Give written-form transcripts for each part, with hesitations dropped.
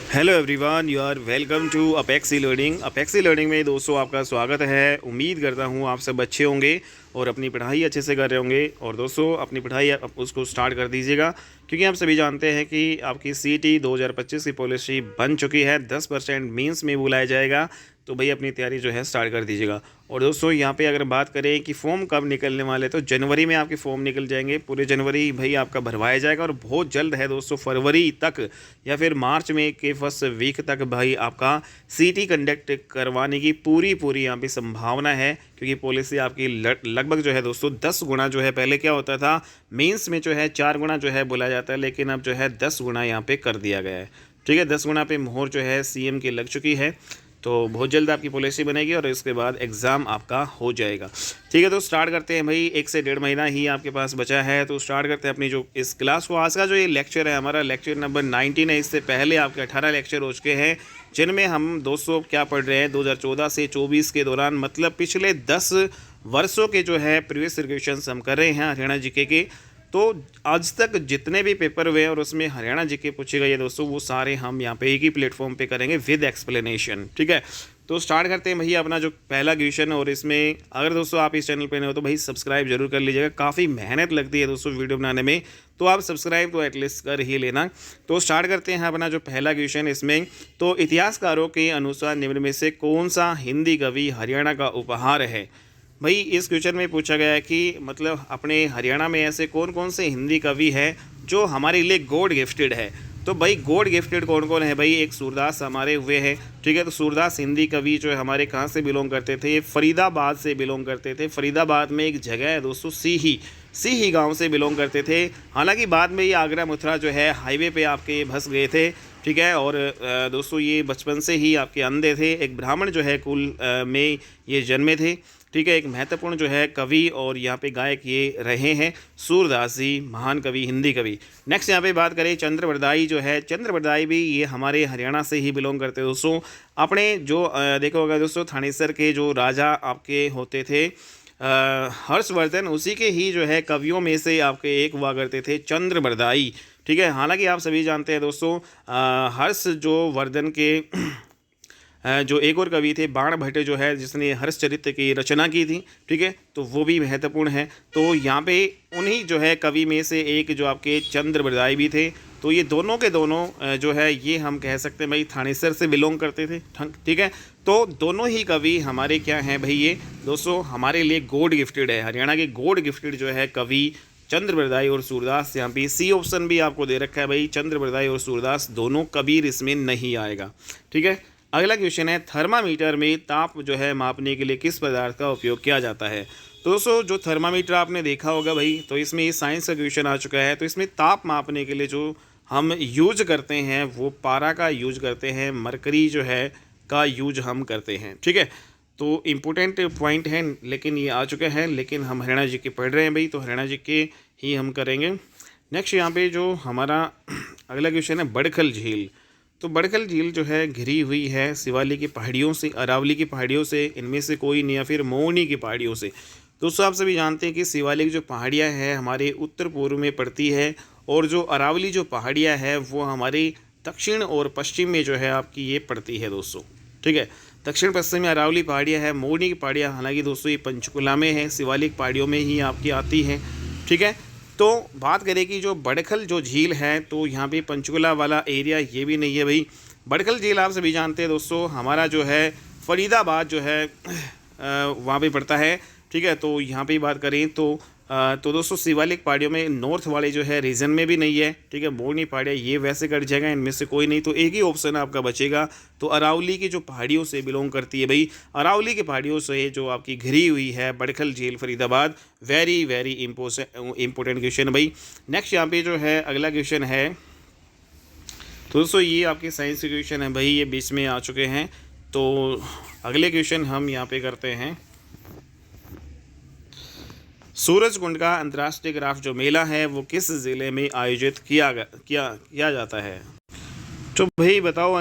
Hello everyone, you are welcome to Apexi learning. Apexi learning में दोस्तों आपका स्वागत है। उम्मीद करता हूँ आप सब अच्छे होंगे और अपनी पढ़ाई अच्छे से कर रहे होंगे। और दोस्तों अपनी पढ़ाई उसको स्टार्ट कर दीजिएगा, क्योंकि आप सभी जानते हैं कि आपकी CT 2025 की पॉलिसी बन चुकी है। 10% मीन्स में बुलाया जाएगा, तो भाई अपनी तैयारी जो है स्टार्ट कर दीजिएगा। और दोस्तों यहाँ पे अगर बात करें कि फॉर्म कब निकलने वाले, तो जनवरी में आपके फॉर्म निकल जाएंगे। पूरे जनवरी भाई आपका भरवाया जाएगा और बहुत जल्द है दोस्तों, फरवरी तक या फिर मार्च में के फर्स्ट वीक तक भाई आपका CT कंडक्ट करवाने की पूरी यहाँ पे संभावना है। क्योंकि पॉलिसी आपकी लगभग जो है दोस्तों 10 गुना जो है, पहले क्या होता था मेंस में जो है 4 गुना जो है बोला जाता है, लेकिन अब जो है 10 गुना यहाँ पे कर दिया गया है। ठीक है, 10 गुना पे मोहर जो है CM की लग चुकी है। तो बहुत जल्द आपकी पॉलिसी बनेगी और इसके बाद एग्ज़ाम आपका हो जाएगा। ठीक है, तो स्टार्ट करते हैं भाई। 1 से 1.5 महीना ही आपके पास बचा है, तो स्टार्ट करते हैं अपनी जो इस क्लास को। आज का जो ये लेक्चर है हमारा लेक्चर नंबर 19 है। इससे पहले आपके 18 लेक्चर हो चुके हैं, जिनमें हम दोस्तों क्या पढ़ रहे हैं 2014 से 24 के दौरान, मतलब पिछले 10 वर्षों के जो है प्रीवियस रिविजन हम कर रहे हैं हरियाणा जीके के। तो आज तक जितने भी पेपर हुए और उसमें हरियाणा जीके पूछे गए दोस्तों, वो सारे हम यहाँ पे एक ही प्लेटफॉर्म पे करेंगे विद एक्सप्लेनेशन। ठीक है, तो स्टार्ट करते हैं भैया अपना जो पहला क्वेश्चन। और इसमें अगर दोस्तों आप इस चैनल पे नए हो तो भाई सब्सक्राइब जरूर कर लीजिएगा। काफ़ी मेहनत लगती है दोस्तों वीडियो बनाने में, तो आप सब्सक्राइब तो एटलीस्ट कर ही लेना। तो स्टार्ट करते हैं अपना जो पहला क्वेश्चन। इसमें तो इतिहासकारों के अनुसार निम्न में से कौन सा हिंदी कवि हरियाणा का उपहार है। भाई इस क्वेश्चन में पूछा गया है कि मतलब अपने हरियाणा में ऐसे कौन कौन से हिंदी कवि हैं जो हमारे लिए गॉड गिफ्टेड है। तो भाई गॉड गिफ्टेड कौन कौन है भाई, एक सूरदास हमारे हुए हैं। ठीक है, तो सूरदास हिंदी कवि जो है हमारे कहाँ से बिलोंग करते थे, ये फरीदाबाद से बिलोंग करते थे। फरीदाबाद में एक जगह है दोस्तों सीही गांव से बिलोंग करते थे। हालांकि बाद में ये आगरा मथुरा जो है हाईवे पे आपके बस गए थे। ठीक है, और दोस्तों ये बचपन से ही आपके अंधे थे। एक ब्राह्मण जो है कुल में ये जन्मे थे। ठीक है, एक महत्वपूर्ण जो है कवि और यहाँ पे गायक ये रहे हैं सूरदास जी, महान कवि, हिंदी कवि। नेक्स्ट यहाँ पे बात करें चंद्रबरदाई जो है, चंद्रबरदाई भी ये हमारे हरियाणा से ही बिलोंग करते हैं दोस्तों। अपने जो देखो होगा दोस्तों, थानेसर के जो राजा आपके होते थे हर्षवर्धन, उसी के ही जो है कवियों में से आपके एक हुआ करते थे चंद्रबरदाई। ठीक है, हालांकि आप सभी जानते हैं दोस्तों हर्ष जो वर्धन के जो एक और कवि थे बाण भट्ट जो है, जिसने हर्षचरित्र की रचना की थी। ठीक है, तो वो भी महत्वपूर्ण है। तो यहाँ पे उन्हीं जो है कवि में से एक जो आपके चंद्रबरदाई भी थे। तो ये दोनों के दोनों जो है ये हम कह सकते हैं भाई थानेसर से बिलोंग करते थे। ठीक है, तो दोनों ही कवि हमारे क्या हैं भाई, ये दोस्तों हमारे लिए गॉड गिफ्टेड है। हरियाणा के गॉड गिफ्टेड जो है कवि चंद्रबरदाई और सूरदास। यहाँ पे C ऑप्शन भी आपको दे रखा है भाई, चंद्रबरदाई और सूरदास दोनों कबीर इसमें नहीं आएगा। ठीक है, अगला क्वेश्चन है थर्मामीटर में ताप जो है मापने के लिए किस पदार्थ का उपयोग किया जाता है। तो दोस्तों जो थर्मामीटर आपने देखा होगा भाई, तो इसमें ये साइंस का क्वेश्चन आ चुका है। तो इसमें ताप मापने के लिए जो हम यूज करते हैं वो पारा का यूज करते हैं, मरकरी जो है का यूज हम करते हैं। ठीक है, तो इम्पोर्टेंट पॉइंट है, लेकिन ये आ चुके हैं। लेकिन हम हरियाणा जी के पढ़ रहे हैं भाई, तो हरियाणा जी के ही हम करेंगे। नेक्स्ट यहाँ पे जो हमारा अगला क्वेश्चन है बड़खल झील। तो बड़खल झील जो है घिरी हुई है शिवालिक की पहाड़ियों से, अरावली की पहाड़ियों से, इनमें से कोई नहीं, या फिर मोहनी की पहाड़ियों से। दोस्तों आप सभी जानते हैं कि शिवालिक जो पहाड़ियाँ हैं हमारे उत्तर पूर्व में पड़ती है, और जो अरावली जो पहाड़ियाँ हैं वो हमारी दक्षिण और पश्चिम में जो है आपकी ये पड़ती है दोस्तों। ठीक है, दक्षिण पश्चिम में अरावली पहाड़ियाँ है। मोहनी की पहाड़ियाँ हालांकि दोस्तों ये पंचकुला में है, शिवालिक पहाड़ियों में ही आपकी आती है। ठीक है, तो बात करें कि जो बड़खल जो झील है, तो यहाँ पे पंचकुला वाला एरिया ये भी नहीं है भाई। बड़खल झील आप सभी जानते हैं दोस्तों हमारा जो है फरीदाबाद जो है वहाँ पे पड़ता है। ठीक है, तो यहाँ पे बात करें तो दोस्तों शिवालिक पहाड़ियों में नॉर्थ वाले जो है रीजन में भी नहीं है। ठीक है, मोहनी पहाड़ियाँ ये वैसे कट जाएगा, इनमें से कोई नहीं। तो एक ही ऑप्शन आपका बचेगा, तो अरावली की जो पहाड़ियों से बिलोंग करती है भाई, अरावली की पहाड़ियों से जो आपकी घिरी हुई है बड़खल झील Faridabad. Very very important question भाई। नेक्स्ट यहाँ पे जो है अगला क्वेश्चन है, तो दोस्तों ये आपके साइंस के क्वेश्चन है भाई, ये बीच में आ चुके हैं। तो अगले क्वेश्चन हम यहाँ पे करते हैं। सूरजकुंड का अंतर्राष्ट्रीय क्राफ्ट जो मेला है वो किस ज़िले में आयोजित किया जाता है। तो भाई बताओ,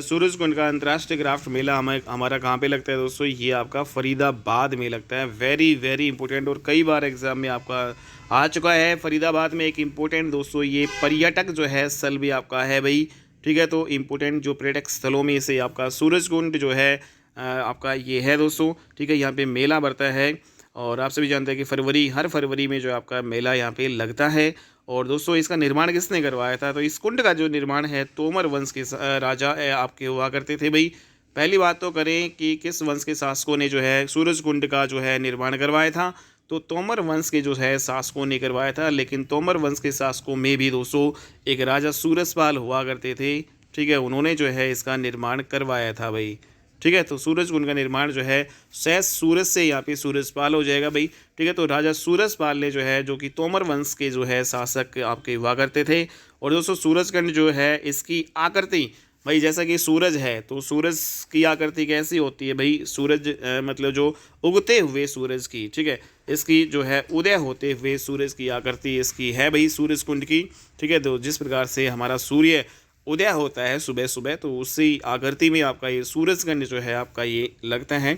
सूरजकुंड का अंतर्राष्ट्रीय क्राफ्ट मेला हमारा कहाँ पे लगता है दोस्तों, ये आपका फरीदाबाद में लगता है। वेरी वेरी इंपॉर्टेंट, और कई बार एग्जाम में आपका आ चुका है। फरीदाबाद में एक इम्पोर्टेंट दोस्तों ये पर्यटक जो है स्थल भी आपका है भाई, ठीक है। तो इम्पोर्टेंट जो पर्यटक स्थलों में से आपका सूरजकुंड जो है आपका ये है दोस्तों, ठीक है। यहाँ पे मेला बढ़ता है और आप सभी जानते हैं कि हर फरवरी में जो आपका मेला यहाँ पे लगता है। और दोस्तों इसका निर्माण किसने करवाया था, तो इस कुंड का जो निर्माण है तोमर वंश के राजा आपके हुआ करते थे भाई। पहली बात तो करें कि किस वंश के शासकों ने जो है सूरज कुंड का जो है निर्माण करवाया था, तो तोमर वंश के जो है शासकों ने करवाया था। लेकिन तोमर वंश के शासकों में भी दोस्तों एक राजा सूरजपाल हुआ करते थे, ठीक है। उन्होंने जो है इसका निर्माण करवाया था भाई, ठीक है। तो सूरज कुंड का निर्माण जो है सह सूरज से यहाँ पे सूरजपाल हो जाएगा भाई, ठीक है। तो राजा सूरजपाल ने जो है, जो कि तोमर वंश के जो है शासक आपके हुआ करते थे। और दोस्तों सूरजकुंड जो है इसकी आकृति भाई, जैसा कि सूरज है तो सूरज की आकृति कैसी होती है भाई, सूरज मतलब जो उगते हुए सूरज की, ठीक है। इसकी जो है उदय होते हुए सूरज की आकृति इसकी है भाई सूरज कुंड की, ठीक है। तो जिस प्रकार से हमारा सूर्य उदय होता है सुबह सुबह, तो उसी आकृति में आपका ये सूरजकुंड जो है आपका ये लगता है,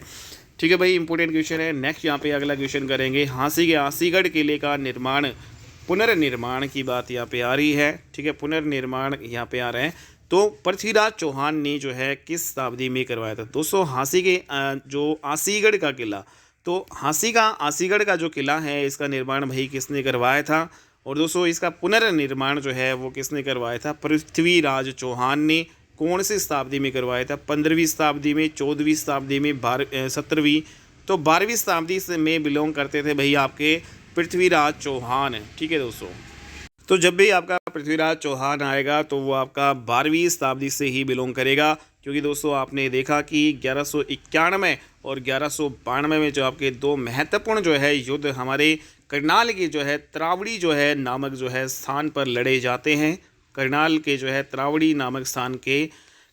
ठीक है भाई। इंपॉर्टेंट क्वेश्चन है। नेक्स्ट यहाँ पे अगला क्वेश्चन करेंगे, हाँसी के आसीगढ़ किले का निर्माण पुनर्निर्माण की बात यहाँ पे आ रही है, ठीक है। पुनर्निर्माण यहाँ पे आ रहे हैं। तो पृथ्वीराज चौहान ने जो है किस शताब्दी में करवाया था दोस्तों हाँसी के जो आसीगढ़ का किला, तो हाँसी का आसीगढ़ का जो किला है इसका निर्माण भाई किसने करवाया था। और दोस्तों इसका पुनर्निर्माण जो है वो किसने करवाया था, पृथ्वीराज चौहान ने। कौन सी शताब्दी में करवाया था, 15वीं शताब्दी में, 14वीं शताब्दी में, 17वीं। तो 12वीं शताब्दी से में बिलोंग करते थे भाई आपके पृथ्वीराज चौहान, ठीक है दोस्तों। तो जब भी आपका पृथ्वीराज चौहान आएगा तो वो आपका 12वीं शताब्दी से ही बिलोंग करेगा, क्योंकि दोस्तों आपने देखा कि 1191 और 1192 में जो आपके दो महत्वपूर्ण जो है युद्ध हमारे करनाल की जो है त्रावड़ी जो है नामक जो है स्थान पर लड़े जाते हैं। करनाल के जो है त्रावड़ी नामक स्थान के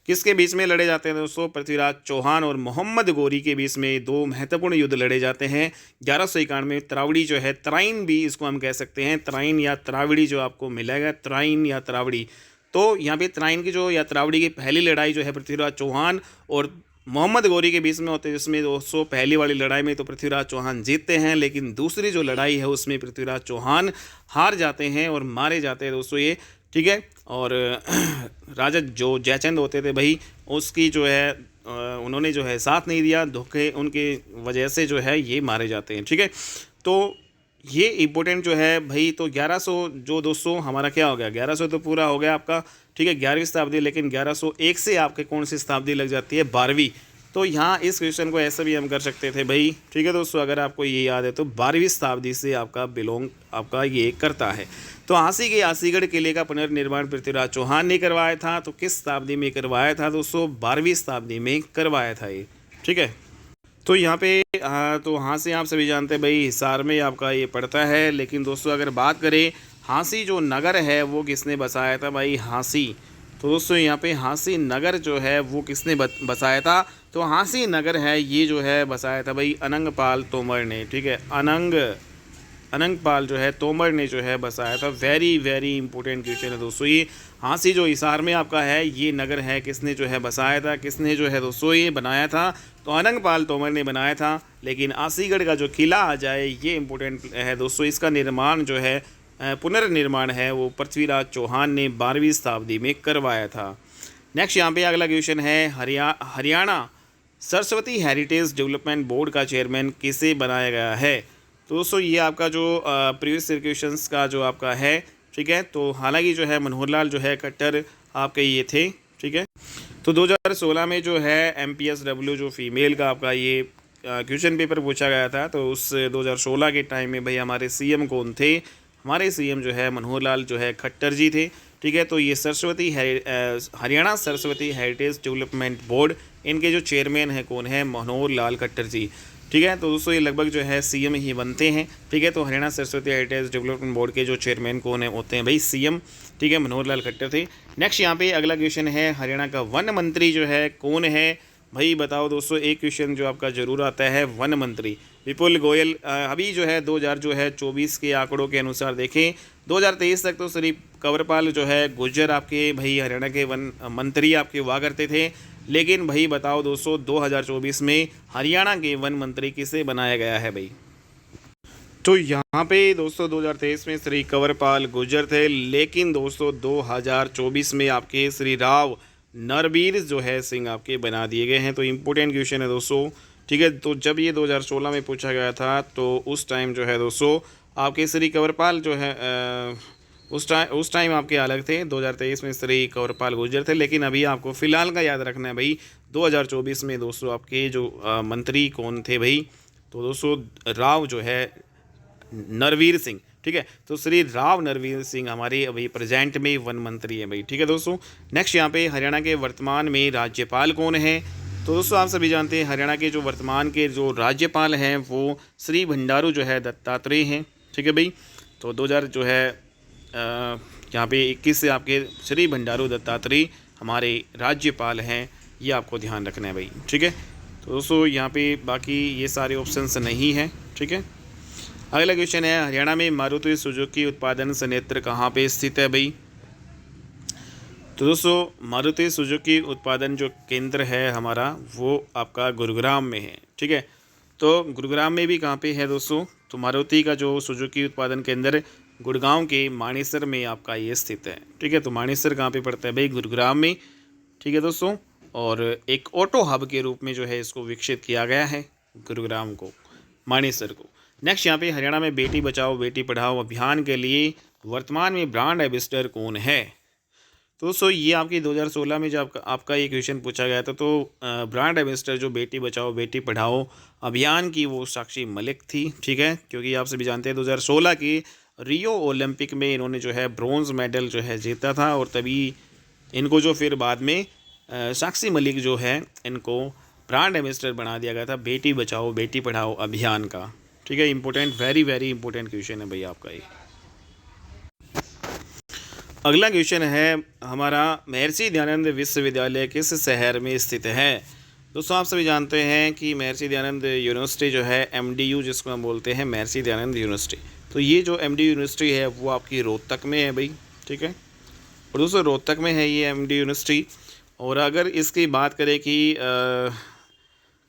किसके बीच में लड़े जाते हैं दोस्तों, पृथ्वीराज चौहान और मोहम्मद गोरी के बीच में दो महत्वपूर्ण युद्ध लड़े जाते हैं। 1191 में त्रावड़ी जो है, तराइन भी इसको हम कह सकते हैं, तराइन या त्रावड़ी जो आपको मिलेगा, तराइन या त्रावड़ी। तो यहाँ पे तराइन की जो या त्रावड़ी की पहली लड़ाई जो है पृथ्वीराज चौहान और मोहम्मद गोरी के बीच में होते हैं, जिसमें दोस्तों पहली वाली लड़ाई में तो पृथ्वीराज चौहान जीतते हैं, लेकिन दूसरी जो लड़ाई है उसमें पृथ्वीराज चौहान हार जाते हैं और मारे जाते हैं दोस्तों ये, ठीक है। और राजा जो जयचंद होते थे भाई, उसकी जो है उन्होंने जो है साथ नहीं दिया, धोखे उनके वजह से जो है ये मारे जाते हैं, ठीक है। तो ये इम्पोर्टेंट जो है भाई। तो 1100 जो दोस्तों हमारा क्या हो गया, 1100 तो पूरा हो गया आपका, ठीक है, 11वीं शताब्दी। लेकिन 1101 से आपके कौन सी शताब्दी लग जाती है, 12वीं। तो यहाँ इस क्वेश्चन को ऐसा भी हम कर सकते थे भाई, ठीक है दोस्तों। अगर आपको ये याद है तो 12वीं शताब्दी से आपका बिलोंग आपका ये करता है। तो हाँसी के आसीगढ़ किले का पुनर्निर्माण पृथ्वीराज चौहान ने करवाया था। तो किस शताब्दी में करवाया था दोस्तों, 12वीं शताब्दी में करवाया था ये, ठीक है। तो यहाँ पे तो हाँसी आप सभी जानते हैं भाई हिसार में आपका ये पड़ता है। लेकिन दोस्तों अगर बात करें हाँसी जो नगर है वो किसने बसाया था भाई, हाँसी। तो दोस्तों यहाँ पे हाँसी नगर जो है वो किसने बसाया था, तो हाँसी नगर है ये जो है बसाया था भाई अनंगपाल तोमर ने, ठीक है। अनंगपाल जो है तोमर ने जो है बसाया था। वेरी वेरी इंपॉर्टेंट क्वेश्चन है दोस्तों ये। हाँसी जो हिसार में आपका है ये नगर है, किसने जो है बसाया था, किसने जो है दोस्तों ये बनाया था, तो अनंगपाल तोमर ने बनाया था। लेकिन आसीगढ़ का जो किला आ जाए ये इंपॉर्टेंट है दोस्तों, इसका निर्माण जो है पुनर्निर्माण है वो पृथ्वीराज चौहान ने 12वीं शताब्दी में करवाया था। नेक्स्ट यहाँ पे अगला क्वेश्चन है, Haryana Saraswati heritage development board का चेयरमैन किसे बनाया गया है। तो दोस्तों ये आपका जो प्रीवियस क्वेश्चंस का जो आपका है, ठीक है। तो हालांकि जो है मनोहर लाल जो है खट्टर आपके ये थे, ठीक है। तो 2016 में जो है MPSW जो फीमेल का आपका ये क्वेश्चन पेपर पूछा गया था, तो उस 2016 के टाइम में भाई हमारे CM कौन थे, हमारे CM जो है मनोहर लाल जो है खट्टर जी थे, ठीक है। तो ये Haryana Saraswati heritage development board, इनके जो चेयरमैन है कौन है, मनोहर लाल खट्टर जी, ठीक है। तो दोस्तों ये लगभग जो है CM ही बनते हैं, ठीक है। तो Haryana Saraswati heritage development board के जो चेयरमैन कौन है होते हैं भाई CM, ठीक है, मनोहर लाल खट्टर थे। नेक्स्ट यहाँ पे अगला क्वेश्चन है, हरियाणा का वन मंत्री जो है कौन है भाई, बताओ दोस्तों। एक क्वेश्चन जो आपका जरूर आता है, वन मंत्री विपुल गोयल। अभी जो है 2024 के आंकड़ों के अनुसार देखें, 2023 तक तो सिर्फ कंवरपाल जो है गुज्जर आपके भाई हरियाणा के वन मंत्री आपके हुआ करते थे। लेकिन भाई बताओ दोस्तों 2024 में हरियाणा के वन मंत्री किसे बनाया गया है भाई। तो यहाँ पे दोस्तों 2023 में श्री कंवरपाल गुर्जर थे, लेकिन दोस्तों 2024 में आपके श्री राव नरबीर जो है सिंह आपके बना दिए गए हैं। तो इम्पोर्टेंट क्वेश्चन है दोस्तों, ठीक है। तो जब ये 2016 में पूछा गया था तो उस टाइम जो है दोस्तों आपके श्री कंवरपाल जो है उस टाइम आपके अलग थे। 2023 में श्री कंवरपाल गुर्जर थे, लेकिन अभी आपको फ़िलहाल का याद रखना है भाई 2024 में दोस्तों आपके जो मंत्री कौन थे भाई, तो दोस्तों राव जो है नरवीर सिंह, ठीक है। तो श्री राव नरवीर सिंह हमारे अभी प्रेजेंट में वन मंत्री हैं भाई, ठीक है दोस्तों। नेक्स्ट यहाँ पे हरियाणा के वर्तमान में राज्यपाल कौन है, तो दोस्तों आप सभी जानते हैं हरियाणा के जो वर्तमान के जो राज्यपाल हैं वो श्री भंडारू जो है दत्तात्रेय हैं, ठीक है भाई। तो 2000 जो है यहाँ पे 21 से आपके श्री भंडारू दत्तात्रेय हमारे राज्यपाल हैं, ये आपको ध्यान रखना है भाई, ठीक है। तो दोस्तों यहाँ पे बाकी ये सारे ऑप्शंस नहीं हैं, ठीक है। अगला क्वेश्चन है हरियाणा में मारुति सुजुकी उत्पादन संयंत्र कहाँ पे स्थित है भाई, तो दोस्तों मारुति सुजुकी उत्पादन जो केंद्र है हमारा वो आपका गुरुग्राम में है, ठीक है। तो गुरुग्राम में भी कहाँ पे है दोस्तों, तो मारुति का जो सुजुकी उत्पादन केंद्र गुड़गांव के मानेसर में आपका ये स्थित है, ठीक है। तो मानेसर कहाँ पे पड़ता है भाई, गुरुग्राम में, ठीक है दोस्तों। और एक ऑटो हब के रूप में जो है इसको विकसित किया गया है गुरुग्राम को, मानेसर को। नेक्स्ट यहाँ पे हरियाणा में बेटी बचाओ बेटी पढ़ाओ अभियान के लिए वर्तमान में ब्रांड एम्बेसडर कौन है, तो दोस्तों ये आपकी 2016 में जब आपका ये क्वेश्चन पूछा गया था तो ब्रांड एम्बेसडर जो बेटी बचाओ बेटी पढ़ाओ अभियान की वो साक्षी मलिक थी, ठीक है। क्योंकि आप सभी जानते हैं 2016 की रियो ओलंपिक में इन्होंने जो है ब्रॉन्ज मेडल जो है जीता था, और तभी इनको जो फिर बाद में साक्षी मलिक जो है इनको ब्रांड एम्बेसडर बना दिया गया था बेटी बचाओ बेटी पढ़ाओ अभियान का, ठीक है। Important, very very important question है भैया आपका ये। अगला क्वेश्चन है हमारा महर्षि दयानंद विश्वविद्यालय किस शहर में स्थित है, दोस्तों आप सभी जानते हैं कि महर्षि दयानंद यूनिवर्सिटी जो है MDU जिसको हम बोलते हैं महर्षि दयानंद यूनिवर्सिटी, तो ये जो MDU यूनिवर्सिटी है वो आपकी रोहतक में है भाई, ठीक है। और दोस्तों रोहतक में है ये MDU यूनिवर्सिटी। और अगर इसकी बात करें कि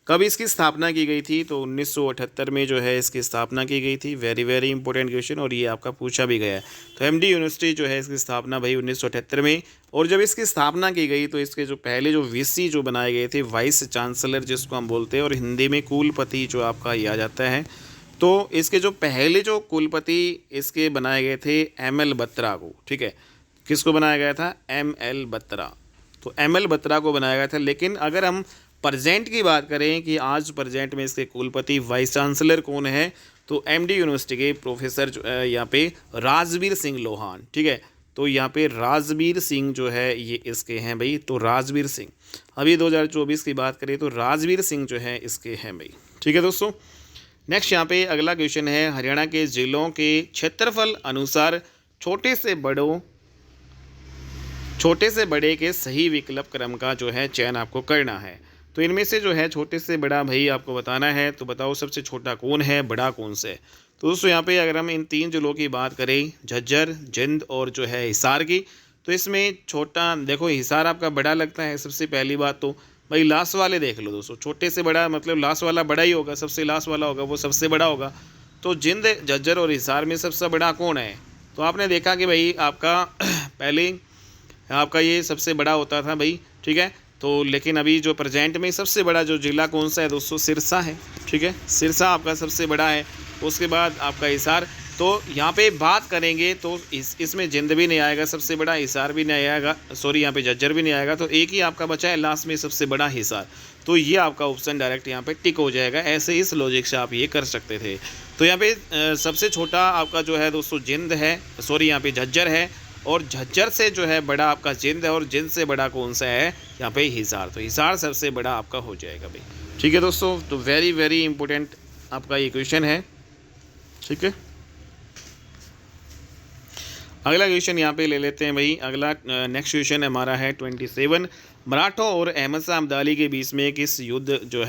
कब इसकी स्थापना की गई थी, तो 1978 में जो है इसकी स्थापना की गई थी। वेरी वेरी इंपॉर्टेंट क्वेश्चन, और ये आपका पूछा भी गया है। तो MD यूनिवर्सिटी जो है इसकी स्थापना भाई 1978 में, और जब इसकी स्थापना की गई तो इसके जो पहले जो VC जो बनाए गए थे वाइस चांसलर जिसको हम बोलते हैं, और हिंदी में कुलपति जो आपका ये आ जाता है। तो इसके जो पहले जो कुलपति इसके बनाए गए थे ML बत्रा को, ठीक है। किसको बनाया गया था, ML बत्रा, तो ML बत्रा को बनाया गया था। लेकिन अगर हम प्रेजेंट की बात करें कि आज प्रेजेंट में इसके कुलपति वाइस चांसलर कौन है, तो MD यूनिवर्सिटी के प्रोफेसर यहाँ पे राजवीर सिंह लोहान, ठीक है। तो यहाँ पे राजवीर सिंह जो है ये इसके हैं भाई, तो राजवीर सिंह अभी 2024 की बात करें तो राजवीर सिंह जो है इसके हैं भाई, ठीक है दोस्तों। नेक्स्ट यहाँ पे अगला क्वेश्चन है हरियाणा के जिलों के क्षेत्रफल अनुसार छोटे से बड़े के सही विकल्प क्रम का जो है चयन आपको करना है। तो इनमें से जो है छोटे से बड़ा भाई आपको बताना है, तो बताओ सबसे छोटा कौन है, बड़ा कौन से। तो दोस्तों यहाँ पे अगर हम इन 3 जिलों की बात करें झज्जर, जिंद और जो है हिसार की, तो इसमें छोटा देखो हिसार आपका बड़ा लगता है। सबसे पहली बात तो भाई लास्ट वाले देख लो दोस्तों, छोटे से बड़ा मतलब लास्ट वाला बड़ा ही होगा, सबसे लास्ट वाला होगा वो सबसे बड़ा होगा। तो जिंद, झज्जर और हिसार में सबसे बड़ा कौन है, तो आपने देखा कि भाई आपका पहले आपका ये सबसे बड़ा होता था भाई, ठीक है। तो लेकिन अभी जो प्रेजेंट में सबसे बड़ा जो ज़िला कौन सा है दोस्तों, सिरसा है, ठीक है। सिरसा आपका सबसे बड़ा है। उसके बाद आपका हिसार। तो यहाँ पे बात करेंगे तो इसमें जिंद भी नहीं आएगा सबसे बड़ा, हिसार भी नहीं आएगा, सॉरी यहाँ पे झज्जर भी नहीं आएगा। तो एक ही आपका बचा है लास्ट में सबसे बड़ा हिसार। तो ये आपका ऑप्शन डायरेक्ट यहाँ पे टिक हो जाएगा। ऐसे इस लॉजिक से आप ये कर सकते थे। तो यहाँ पे सबसे छोटा आपका जो है दोस्तों जिंद है, सॉरी यहाँ पे झज्जर है, और झज्जर से जो है बड़ा आपका जिंद है, और जिंद से बड़ा कौन सा है यहाँ पे हिसार। तो हिसार सबसे बड़ा आपका हो जाएगा भाई, ठीक है दोस्तों। तो वेरी वेरी इंपॉर्टेंट आपका ये क्वेश्चन है, ठीक है। अगला क्वेश्चन यहाँ पे ले लेते हैं भाई। अगला नेक्स्ट क्वेश्चन हमारा है 27। मराठों और अहमद शाह अब्दाली के बीच में किस युद्ध जो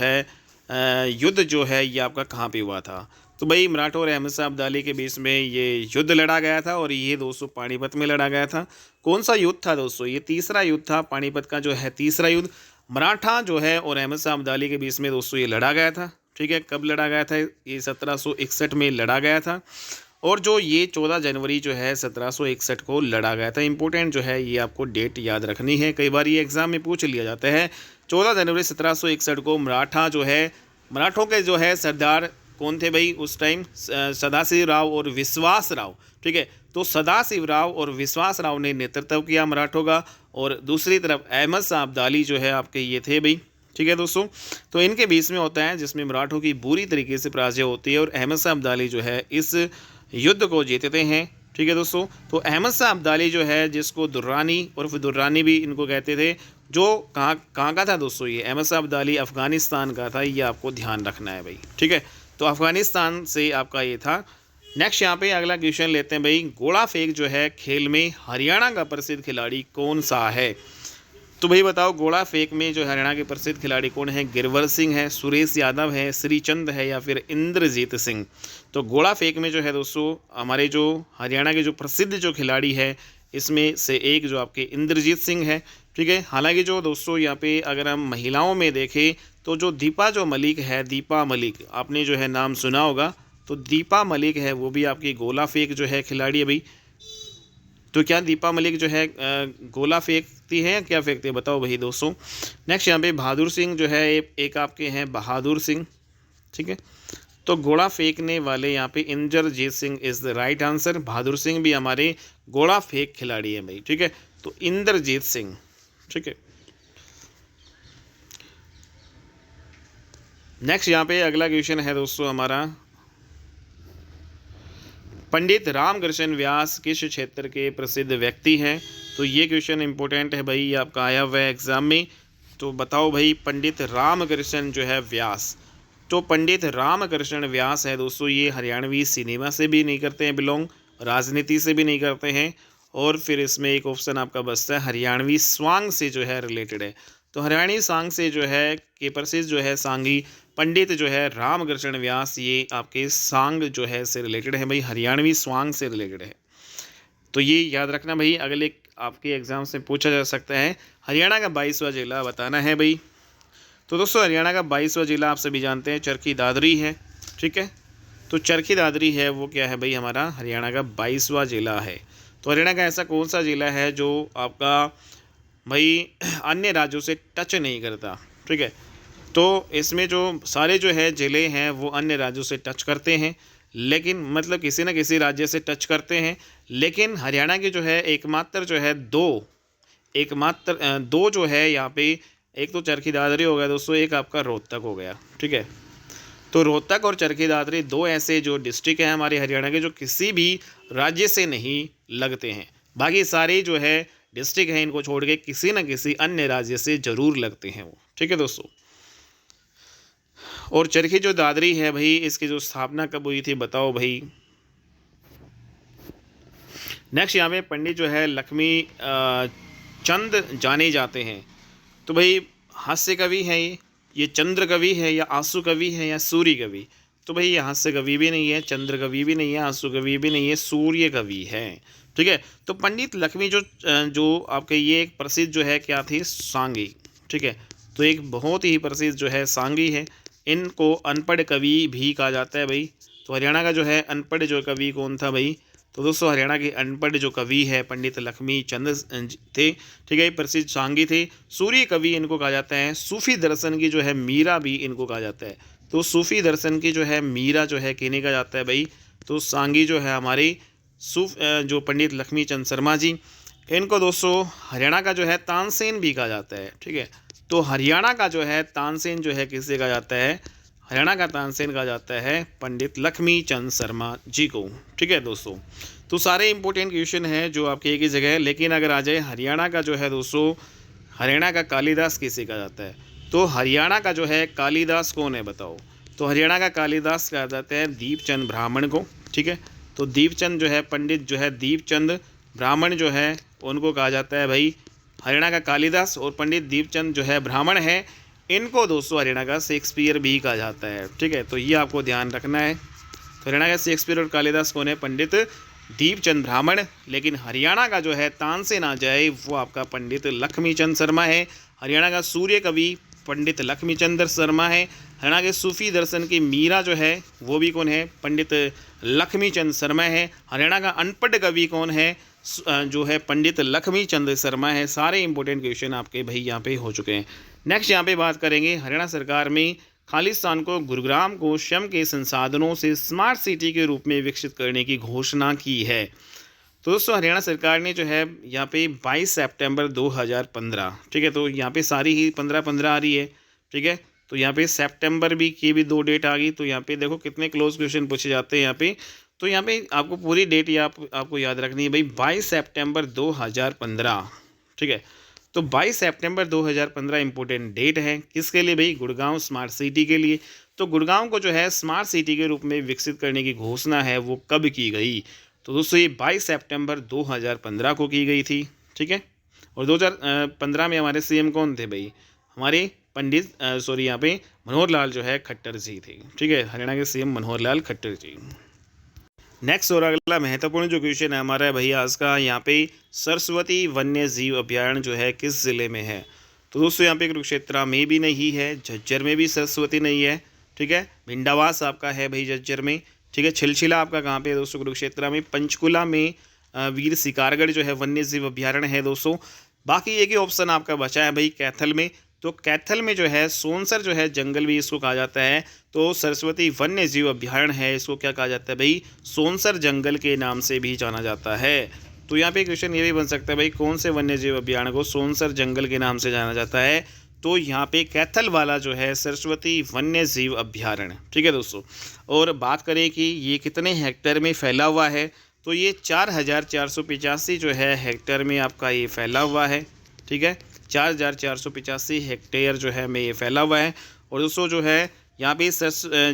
है ये आपका कहाँ पे हुआ था। तो भाई मराठों और अहमद शाह अब्दाली के बीच में ये युद्ध लड़ा गया था, और ये दोस्तों पानीपत में लड़ा गया था। कौन सा युद्ध था दोस्तों, ये तीसरा युद्ध था, पानीपत का जो है तीसरा युद्ध। मराठा जो है और अहमद शाह अब्दाली के बीच में दोस्तों ये लड़ा गया था, ठीक है, कब लड़ा गया था? ये 1761 में लड़ा गया था। और जो ये 14 जनवरी जो है 1761 को लड़ा गया था। इंपॉर्टेंट जो है ये आपको डेट याद रखनी है, कई बार ये एग्जाम में पूछ लिया जाता है। 14 जनवरी 1761 को मराठा जो है, मराठों के जो है सरदार कौन थे भाई उस टाइम? सदाशिव राव और विश्वास राव। ठीक है, तो सदाशिव राव और विश्वास राव ने नेतृत्व किया मराठों का, और दूसरी तरफ अहमद शाह अब्दाली जो है आपके ये थे भाई। ठीक है दोस्तों, तो इनके बीच में होता है जिसमें मराठों की बुरी तरीके से पराजय होती है, और अहमद शाह अब्दाली जो है इस युद्ध को जीतते हैं। ठीक है दोस्तों, तो अहमद शाह अब्दाली जो है, जिसको दुर्रानी उर्फ दुर्रानी भी इनको कहते थे, जो कहाँ का था दोस्तों? ये अहमद शाह अब्दाली अफ़गानिस्तान का था, ये आपको ध्यान रखना है भाई। ठीक है, तो अफ़गानिस्तान से आपका ये था। नेक्स्ट यहाँ पे अगला क्वेश्चन लेते हैं भाई, गोला फेंक जो है खेल में हरियाणा का प्रसिद्ध खिलाड़ी कौन सा है? तो भाई बताओ, गोला फेंक में जो हरियाणा के प्रसिद्ध खिलाड़ी कौन है? गिरवर सिंह है, सुरेश यादव है, श्रीचंद है, या फिर इंद्रजीत सिंह? तो गोला फेंक में जो है दोस्तों हमारे जो हरियाणा के जो प्रसिद्ध जो खिलाड़ी है, इसमें से एक जो आपके इंद्रजीत सिंह है। ठीक है, हालांकि जो दोस्तों यहाँ पे अगर हम महिलाओं में देखें तो जो दीपा जो मलिक है, दीपा मलिक, आपने जो है नाम सुना होगा, तो दीपा मलिक है वो भी आपकी गोला फेंक जो है खिलाड़ी है भाई। तो क्या दीपा मलिक जो है गोला फेंकती है या क्या फेंकती है? बताओ भाई दोस्तों। नेक्स्ट यहाँ पे बहादुर सिंह जो है एक आपके हैं बहादुर सिंह। ठीक है, तो गोला फेंकने वाले यहाँ पे Inderjit Singh is the right answer. Bahadur Singh भी हमारे गोला फेंक खिलाड़ी हैं भाई। ठीक है, तो इंद्रजीत सिंह। ठीक है, नेक्स्ट यहाँ पे अगला क्वेश्चन है दोस्तों हमारा, पंडित रामकृष्ण व्यास किस क्षेत्र के प्रसिद्ध व्यक्ति हैं? तो ये क्वेश्चन इंपॉर्टेंट है भाई, ये आपका आया हुआ है एग्जाम में। तो बताओ भाई, पंडित रामकृष्ण जो है व्यास, तो पंडित रामकृष्ण व्यास है दोस्तों, ये हरियाणवी सिनेमा से भी नहीं करते हैं बिलोंग, राजनीति से भी नहीं करते हैं, और फिर इसमें एक ऑप्शन आपका बचता है हरियाणवी स्वांग से जो है रिलेटेड है। तो हरियाणवी सांग से जो है के प्रसिद्ध जो है सांगी पंडित जो है रामकृष्ण व्यास, ये आपके सांग जो है से रिलेटेड है भाई, हरियाणवी स्वांग से रिलेटेड है। तो ये याद रखना भाई, अगले आपके एग्जाम से पूछा जा सकता है। हरियाणा का 22वां जिला बताना है भाई। तो दोस्तों हरियाणा का 22वां जिला आप सभी जानते हैं चरखी दादरी है। ठीक है, तो चरखी दादरी है वो क्या है भाई? हमारा हरियाणा का 22वां जिला है। तो हरियाणा का ऐसा कौन सा जिला है जो आपका भाई अन्य राज्यों से टच नहीं करता? ठीक है, तो इसमें जो सारे जो है ज़िले हैं वो अन्य राज्यों से टच करते हैं, लेकिन मतलब किसी न किसी राज्य से टच करते हैं, लेकिन हरियाणा की जो है एकमात्र जो है दो जो है यहाँ पे, एक तो चरखी दादरी हो गया दोस्तों, एक आपका रोहतक हो गया। ठीक है, तो रोहतक और चरखी दादरी दो ऐसे जो डिस्ट्रिक्ट हैं हमारे हरियाणा के जो किसी भी राज्य से नहीं लगते हैं। बाकी सारे जो है डिस्ट्रिक्ट हैं इनको छोड़ के किसी न किसी अन्य राज्य से ज़रूर लगते हैं वो। ठीक है दोस्तों, और चरखी जो दादरी है भाई, इसकी जो स्थापना कब हुई थी बताओ भाई। नेक्स्ट यहाँ पे पंडित जो है लक्ष्मी चंद जाने जाते हैं। तो भाई हास्य कवि है ये चंद्र कवि है, या आंसू कवि है, या सूर्य कवि? तो भाई ये हास्य कवि भी नहीं है, चंद्र कवि भी नहीं है, आंसू कवि भी नहीं है, सूर्य कवि है। ठीक है, तो पंडित लक्ष्मी जो आपके ये एक प्रसिद्ध जो है क्या थी? सांगी। ठीक है, तो एक बहुत ही प्रसिद्ध जो है सांगी है। इनको अनपढ़ कवि भी कहा जाता है भाई। तो हरियाणा का जो है अनपढ़ जो कवि कौन था भाई? तो दोस्तों हरियाणा के अनपढ़ जो कवि है पंडित लक्ष्मी चंद थे। ठीक है, प्रसिद्ध सांगी थे। सूर्य कवि इनको कहा जाता है। सूफी दर्शन की जो है मीरा भी इनको कहा जाता है। तो सूफी दर्शन की जो है मीरा जो है किन्हें कहा जाता है भाई? तो सांगी जो है हमारे जो पंडित लक्ष्मी चंद शर्मा जी, इनको दोस्तों हरियाणा का जो है तानसेन भी कहा जाता है। ठीक है, तो हरियाणा का जो है तानसेन जो है किसे कहा जाता है? हरियाणा का तानसेन कहा जाता है पंडित लक्ष्मी चंद शर्मा जी को। ठीक है दोस्तों, तो सारे इंपॉर्टेंट क्वेश्चन हैं जो आपके एक ही जगह है, लेकिन अगर आ जाए हरियाणा का जो है दोस्तों, हरियाणा का कालिदास किसे कहा जाता है? तो हरियाणा का जो है कालिदास कौन है बताओ? तो हरियाणा का कालिदास कहा जाता है दीपचंद ब्राह्मण को। ठीक है, तो दीपचंद जो है पंडित जो है दीपचंद ब्राह्मण जो है उनको कहा जाता है भाई हरियाणा का कालिदास, और पंडित दीपचंद जो है ब्राह्मण है, इनको दोस्तों हरियाणा का शेक्सपियर भी कहा जाता है। ठीक है, तो ये आपको ध्यान रखना है। तो हरियाणा का शेक्सपियर और कालिदास कौन है? पंडित दीपचंद ब्राह्मण। लेकिन हरियाणा का जो है तानसेन आ जाए वो आपका पंडित लक्ष्मी चंद शर्मा है। हरियाणा का सूर्य कवि पंडित लक्ष्मीचंद्र शर्मा है। हरियाणा के सूफी दर्शन की मीरा जो है वो भी कौन है, पंडित लक्ष्मीचंद शर्मा है। हरियाणा का अनपढ़ कवि कौन है, जो है पंडित लक्ष्मीचंद शर्मा है। सारे इंपॉर्टेंट क्वेश्चन आपके भाई यहाँ पे हो चुके हैं। नेक्स्ट यहाँ पे बात करेंगे, हरियाणा सरकार में खालिस्तान को गुरुग्राम को श्रम के संसाधनों से स्मार्ट सिटी के रूप में विकसित करने की घोषणा की है। तो दोस्तों हरियाणा सरकार ने जो है यहाँ पे 22 सितंबर 2015, ठीक है, तो यहाँ पे सारी ही 15-15 आ रही है, ठीक है, तो यहाँ पे सितंबर भी की भी 2 डेट आ गई। तो यहाँ पे देखो कितने क्लोज क्वेश्चन पूछे जाते हैं यहाँ पे। तो यहाँ पे आपको पूरी डेट आपको याद रखनी है भाई, 22 सितंबर 2015, ठीक है। तो 22 सितंबर 2015 इंपॉर्टेंट डेट है किसके लिए भाई, गुड़गांव स्मार्ट सिटी के लिए। तो गुड़गांव को जो है स्मार्ट सिटी के रूप में विकसित करने की घोषणा है वो कब की गई, तो दोस्तों ये 22 सितंबर 2015 को की गई थी, ठीक है। और 2015 में हमारे सीएम कौन थे भाई, हमारे पंडित यहाँ पे मनोहर लाल जो है खट्टर जी थे, ठीक है, हरियाणा के सीएम मनोहर लाल खट्टर जी। नेक्स्ट और अगला महत्वपूर्ण जो क्वेश्चन है हमारा है भैया आज का, यहाँ पे सरस्वती वन्य जीव अभ्यारण्य जो है किस ज़िले में है। तो दोस्तों यहाँ पे कुरुक्षेत्र में भी नहीं है, झज्जर में भी सरस्वती नहीं है, ठीक है, भिंडावास आपका है भाई झज्जर में, ठीक है, छिलछिला आपका कहाँ पे है दोस्तों, कुरुक्षेत्र में। पंचकुला में वीर शिकारगढ़ जो है वन्य जीव अभ्यारण्य है दोस्तों। बाकी एक ही ऑप्शन आपका बचा है भाई कैथल में। तो कैथल में जो है सोनसर जो है जंगल भी इसको कहा जाता है। तो सरस्वती वन्य जीव अभ्यारण्य है, इसको क्या कहा जाता है भाई, सोनसर जंगल के नाम से भी जाना जाता है। तो यहाँ पे क्वेश्चन ये भी बन सकता है भाई, कौन से वन्य जीव अभ्यारण्य को सोनसर जंगल के नाम से जाना जाता है। तो यहाँ पे कैथल वाला जो है सरस्वती वन्य जीव अभ्यारण्य, ठीक है दोस्तों। और बात करें कि ये कितने हेक्टेयर में फैला हुआ है, तो ये 4485 जो है हेक्टेयर में आपका ये फैला हुआ है, ठीक है, 4485 हेक्टेयर जो है में ये फैला हुआ है। और दोस्तों जो है यहाँ पे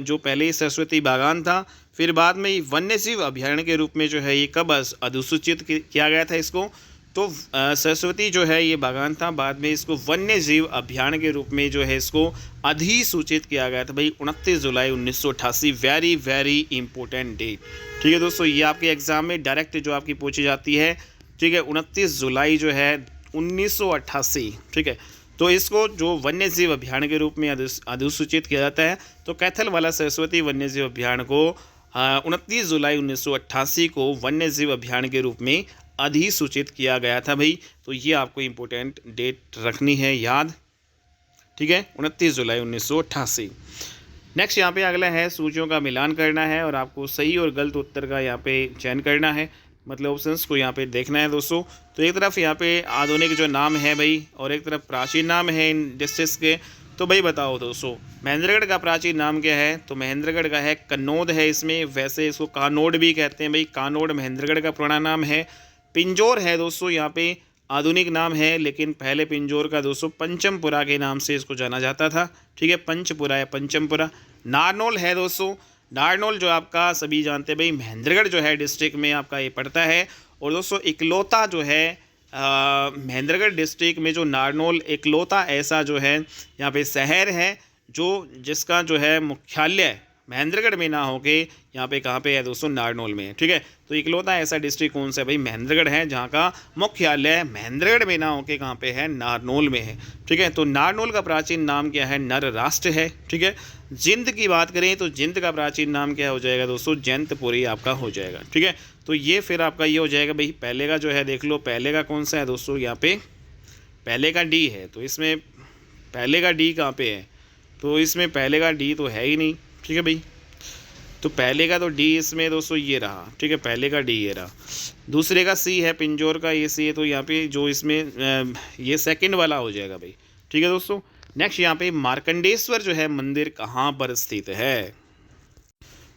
जो पहले सरस्वती बागान था, फिर बाद में वन्य जीव अभ्यारण्य के रूप में जो है ये कब अधिसूचित किया गया था इसको। तो सरस्वती जो है ये बागान था, बाद में इसको वन्य जीव अभ्यारण्य के रूप में जो है इसको अधिसूचित किया गया था भाई 29 जुलाई 1988। वेरी वेरी इंपॉर्टेंट डेट, ठीक है दोस्तों, ये आपके एग्जाम में डायरेक्ट जो आपकी पूछी जाती है, ठीक है, 29 जुलाई जो है 1988, ठीक है। तो इसको जो वन्य जीव अभ्यारण्य के रूप में अधिसूचित किया जाता है। तो कैथल वाला सरस्वती वन्य जीव अभ्यारण्य को 29 जुलाई 1988 को वन्य जीव अभ्यारण्य के रूप में अधिसूचित किया गया था भाई। तो ये आपको इम्पोर्टेंट डेट रखनी है याद, ठीक है, 29 जुलाई 1988। नेक्स्ट यहाँ पे अगला है सूचियों का मिलान करना है और आपको सही और गलत उत्तर का यहाँ पे चयन करना है, मतलब ऑप्शंस को यहाँ पे देखना है दोस्तों। तो एक तरफ यहाँ पे आधुनिक जो नाम है भाई और एक तरफ प्राचीन नाम है इन डिस्ट्रिक्ट्स के। तो भाई बताओ दोस्तों, महेंद्रगढ़ का प्राचीन नाम क्या है, तो महेंद्रगढ़ का है कन्नौद है इसमें, वैसे इसको कानोड भी कहते हैं भाई, कानोड महेंद्रगढ़ का पुराना नाम है। पिंजौर है दोस्तों यहाँ पे आधुनिक नाम है, लेकिन पहले पिंजौर का दोस्तों पंचमपुरा के नाम से इसको जाना जाता था, ठीक है, पंचपुरा या पंचमपुरा। नारनौल है दोस्तों, नारनौल जो आपका सभी जानते हैं भाई महेंद्रगढ़ जो है डिस्ट्रिक्ट में आपका ये पड़ता है। और दोस्तों इकलौता जो है महेंद्रगढ़ डिस्ट्रिक्ट में जो नारनौल इकलौता ऐसा जो है यहाँ पे शहर है जो जिसका जो है मुख्यालय महेंद्रगढ़ में ना होके यहाँ पे कहाँ पे है दोस्तों, नारनौल में है, ठीक है। तो इकलौता ऐसा डिस्ट्रिक्ट कौन सा है भाई, महेंद्रगढ़ है, जहाँ का मुख्यालय महेंद्रगढ़ में ना होके कहाँ पे है, नारनौल में है, ठीक है। तो नारनौल का प्राचीन नाम क्या है, नर राष्ट्र है, ठीक है। जिंद की बात करें तो जिंद का प्राचीन नाम क्या हो जाएगा दोस्तों, जैंतपुरी आपका हो जाएगा, ठीक है। तो ये फिर आपका ये हो जाएगा भाई, पहले का जो है देख लो, पहले का कौन सा है दोस्तों, यहाँ पे पहले का डी है, तो इसमें पहले का डी कहाँ पे है, तो इसमें पहले का डी तो है ही नहीं, ठीक है भाई। तो पहले का तो डी इसमें दोस्तों ये रहा, ठीक है, पहले का डी ये रहा। दूसरे का सी है, पिंजौर का ये सी है, तो यहाँ पे जो इसमें ये सेकंड वाला हो जाएगा भाई, ठीक है दोस्तों। नेक्स्ट यहाँ पे मार्कंडेश्वर जो है मंदिर कहाँ पर स्थित है,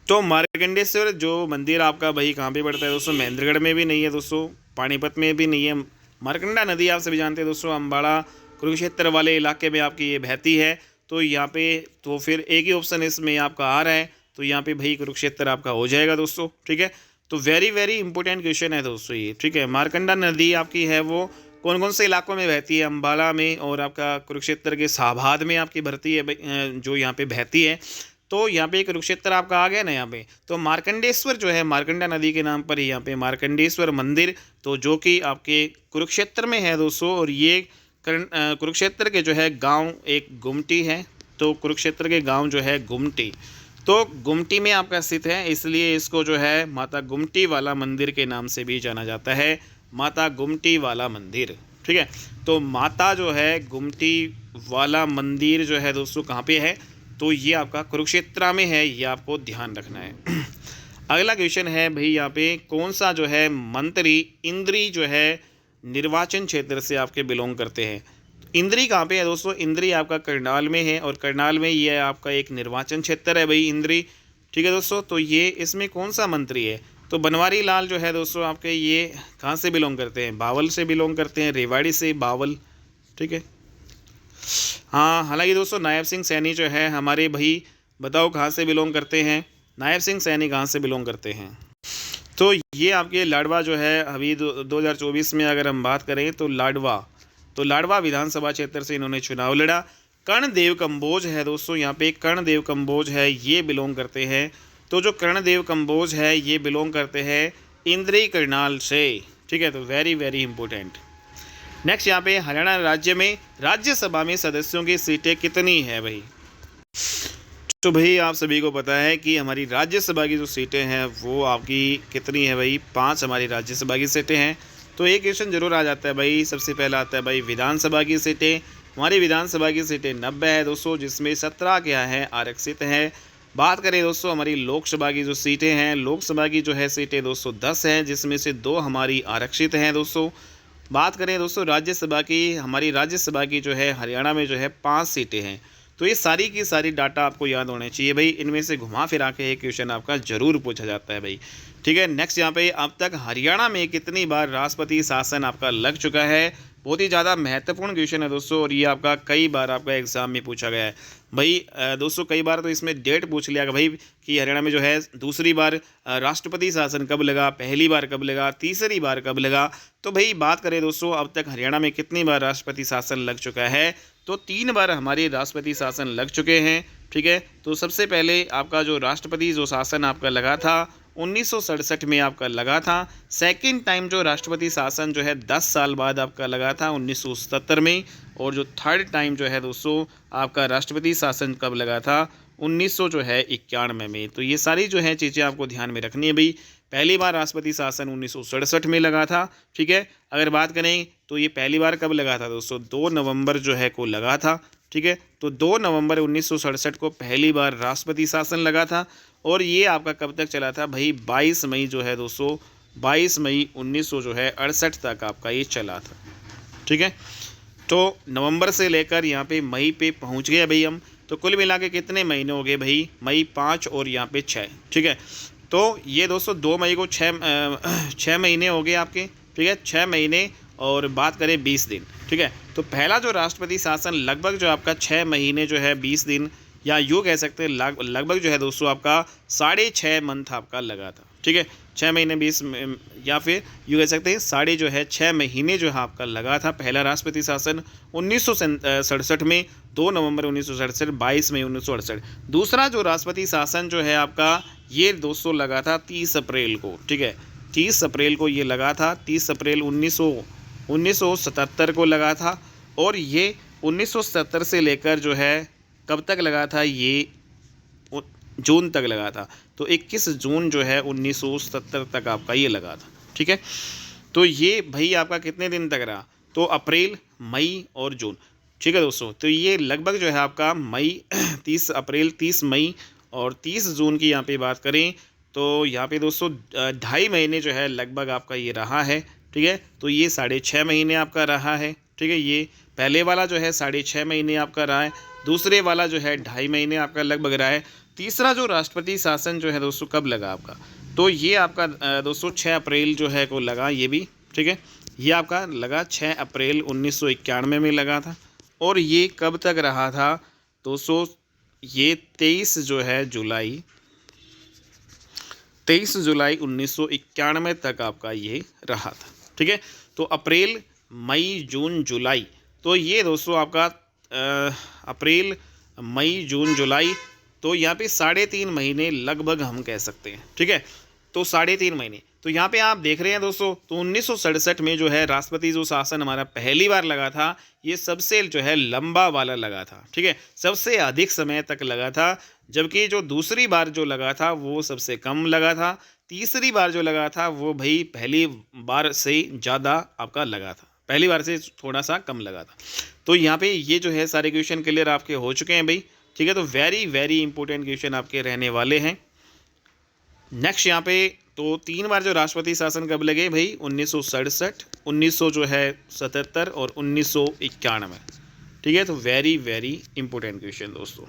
तो मार्कंडेश्वर जो मंदिर आपका भाई कहाँ पे पड़ता है दोस्तों, महेंद्रगढ़ में भी नहीं है दोस्तों, पानीपत में भी नहीं है। मार्कंडा नदी आप सभी जानते हैं दोस्तों, अम्बाड़ा कुरुक्षेत्र वाले इलाके में आपकी ये बहती है। तो यहाँ पे तो फिर एक ही ऑप्शन इसमें आपका आ रहा है, तो यहाँ पे भाई कुरुक्षेत्र आपका हो जाएगा दोस्तों, ठीक है। तो वेरी वेरी इंपॉर्टेंट क्वेश्चन है दोस्तों ये, ठीक है। मार्कंडा नदी आपकी है वो कौन कौन से इलाकों में बहती है, अम्बाला में और आपका कुरुक्षेत्र के शाहबाद में आपकी भरती है, जो यहाँ पे बहती है। तो यहाँ पे कुरुक्षेत्र आपका आ गया ना यहाँ पे, तो मार्कंडेश्वर जो है मार्कंडा नदी के नाम पर ही यहाँ पे मार्कंडेश्वर मंदिर, तो जो कि आपके कुरुक्षेत्र में है दोस्तों। और ये कुरुक्षेत्र के जो है गांव एक गुमटी है, तो कुरुक्षेत्र के गांव जो है गुमटी, तो गुमटी में आपका स्थित है, इसलिए इसको जो है माता गुमटी वाला मंदिर के नाम से भी जाना जाता है, माता गुमटी वाला मंदिर। ठीक है, तो माता जो है गुमटी वाला मंदिर जो है दोस्तों कहाँ पे है, तो ये आपका कुरुक्षेत्र में है, ये आपको ध्यान रखना है। अगला क्वेश्चन है भाई यहाँ पे कौन सा जो है मंत्री इंद्री जो है निर्वाचन क्षेत्र से आपके बिलोंग करते हैं। इंद्री कहाँ पे है दोस्तों, इंद्री आपका करनाल में है, और करनाल में ये आपका एक निर्वाचन क्षेत्र है भाई इंद्री। ठीक है दोस्तों, तो ये इसमें कौन सा मंत्री है, तो बनवारी लाल जो है दोस्तों आपके ये कहाँ से बिलोंग करते हैं, बावल से बिलोंग करते हैं, रेवाड़ी से, बावल। ठीक है, हाँ हालांकि दोस्तों नायब सिंह सैनी जो है हमारे भाई बताओ कहाँ से बिलोंग करते हैं, नायब सिंह सैनी कहाँ से बिलोंग करते हैं। तो ये आपके लाडवा जो है अभी 2024 में अगर हम बात करें तो लाडवा विधानसभा क्षेत्र से इन्होंने चुनाव लड़ा। कर्णदेव कंबोज है दोस्तों, यहाँ पे कर्णदेव कंबोज है, ये बिलोंग करते हैं, तो जो कर्णदेव कंबोज है ये बिलोंग करते हैं इंद्री करनाल से। ठीक है, तो वेरी वेरी इंपॉर्टेंट। नेक्स्ट यहाँ पे हरियाणा राज्य में राज्यसभा में सदस्यों की सीटें कितनी है भाई, तो भाई आप सभी को पता है कि हमारी राज्यसभा की जो सीटें हैं वो आपकी कितनी है भाई, 5 हमारी राज्यसभा की सीटें हैं। तो एक क्वेश्चन जरूर आ जाता है भाई, सबसे पहला आता है भाई विधानसभा की सीटें, हमारी विधानसभा की सीटें 90 है दोस्तों, जिसमें 17 क्या है आरक्षित हैं। बात करें दोस्तों हमारी लोकसभा की जो सीटें हैं, लोकसभा की जो है सीटें दोस्तों 10 हैं, जिसमें से 2 हमारी आरक्षित हैं दोस्तों। बात करें दोस्तों राज्यसभा की, हमारी राज्यसभा की जो है हरियाणा में जो है 5 सीटें हैं। तो ये सारी की सारी डाटा आपको याद होने चाहिए भाई, इनमें से घुमा फिरा के एक क्वेश्चन आपका जरूर पूछा जाता है भाई। ठीक है, नेक्स्ट यहाँ पे अब तक हरियाणा में कितनी बार राष्ट्रपति शासन आपका लग चुका है, बहुत ही ज़्यादा महत्वपूर्ण क्वेश्चन है दोस्तों, और ये आपका कई बार आपका एग्जाम में पूछा गया है भाई। दोस्तों कई बार तो इसमें डेट पूछ लिया भाई कि हरियाणा में जो है दूसरी बार राष्ट्रपति शासन कब लगा, पहली बार कब लगा, तीसरी बार कब लगा। तो भाई बात करें दोस्तों अब तक हरियाणा में कितनी बार राष्ट्रपति शासन लग चुका है, तो 3 बार हमारे राष्ट्रपति शासन लग चुके हैं। ठीक है, तो सबसे पहले आपका जो राष्ट्रपति जो शासन आपका लगा था 1967 में आपका लगा था। सेकंड टाइम जो राष्ट्रपति शासन जो है 10 साल बाद आपका लगा था 1977 में, और जो थर्ड टाइम जो है दोस्तों आपका राष्ट्रपति शासन कब लगा था 1991 में। तो ये सारी जो है चीज़ें आपको ध्यान में रखनी है भाई। पहली बार राष्ट्रपति शासन 1967 में लगा था। ठीक है, अगर बात करें तो ये पहली बार कब लगा था दोस्तों, 2 नवंबर जो है को लगा था। ठीक है, तो 2 नवंबर 1967 को पहली बार राष्ट्रपति शासन लगा था, और ये आपका कब तक चला था भाई, 22 मई जो है दोस्तों 22 मई 1968 तक आपका ये चला था। ठीक है, तो नवंबर से लेकर यहाँ पे मई पे पहुँच गए भाई हम। तो कुल मिला के कितने महीने हो गए भाई, मई 5 और यहाँ पे 6। ठीक है, तो ये दोस्तों 2 मई को 6 महीने हो गए आपके। ठीक है, 6 महीने और बात करें 20 दिन। ठीक है, तो पहला जो राष्ट्रपति शासन लगभग जो आपका 6 महीने जो है 20 दिन, या यूँ कह सकते हैं लगभग जो है दोस्तों आपका 6.5 मंथ आपका लगा था। ठीक है, 6 महीने 20, या फिर यूँ कह सकते हैं 6.5 महीने जो है आपका लगा था पहला राष्ट्रपति शासन 1967 में, 2 नवंबर 1967, 22 मई 1968। दूसरा जो राष्ट्रपति शासन जो है आपका ये दोस्तों लगा था 30 अप्रैल को। ठीक है, 30 अप्रैल को ये लगा था, 30 अप्रैल 1977 को लगा था, और ये 1977 से लेकर जो है कब तक लगा था, ये जून तक लगा था। तो 21 जून जो है 1977 तक आपका ये लगा था। ठीक है, तो ये भाई आपका कितने दिन तक रहा, तो अप्रैल, मई और जून। ठीक है दोस्तों, तो ये लगभग जो है आपका मई 30 अप्रैल, 30 मई और 30 जून की यहाँ पे बात करें तो यहाँ पे दोस्तों 2.5 महीने जो है लगभग आपका ये रहा है। ठीक है, तो ये 6.5 महीने आपका रहा है। ठीक है, ये पहले वाला जो है 6.5 महीने आपका रहा है, दूसरे वाला जो है 2.5 महीने आपका लगभग रहा है। तीसरा जो राष्ट्रपति शासन जो है दोस्तों कब लगा आपका, तो ये आपका दोस्तों 6 अप्रैल जो है को लगा ये भी। ठीक है, ये आपका लगा 6 अप्रैल 1991 में लगा था, और ये कब तक रहा था दोस्तों, ये 23 जुलाई 1991 तक आपका ये रहा था। ठीक है, तो अप्रैल, मई, जून, जुलाई, तो ये दोस्तों आपका अप्रैल, मई, जून, जुलाई, तो यहाँ पे 3.5 महीने लगभग हम कह सकते हैं। ठीक है, तो 3.5 महीने। तो यहाँ पे आप देख रहे हैं दोस्तों, तो 1967 में जो है राष्ट्रपति जो शासन हमारा पहली बार लगा था, ये सबसे जो है लंबा वाला लगा था, ठीक है, सबसे अधिक समय तक लगा था। जबकि जो दूसरी बार जो लगा था वो सबसे कम लगा था। तीसरी बार जो लगा था वो भाई पहली बार से ज़्यादा आपका लगा था, पहली बार से थोड़ा सा कम लगा था। तो यहाँ पे ये जो है सारे क्वेश्चन क्लियर आपके हो चुके हैं भाई, ठीक है। तो वेरी वेरी इंपॉर्टेंट क्वेश्चन आपके रहने वाले हैं। नेक्स्ट यहाँ पे तो 3 बार जो राष्ट्रपति शासन कब लगे भाई, 1967, 1977 और 1991, ठीक है। तो वेरी वेरी इंपॉर्टेंट क्वेश्चन दोस्तों।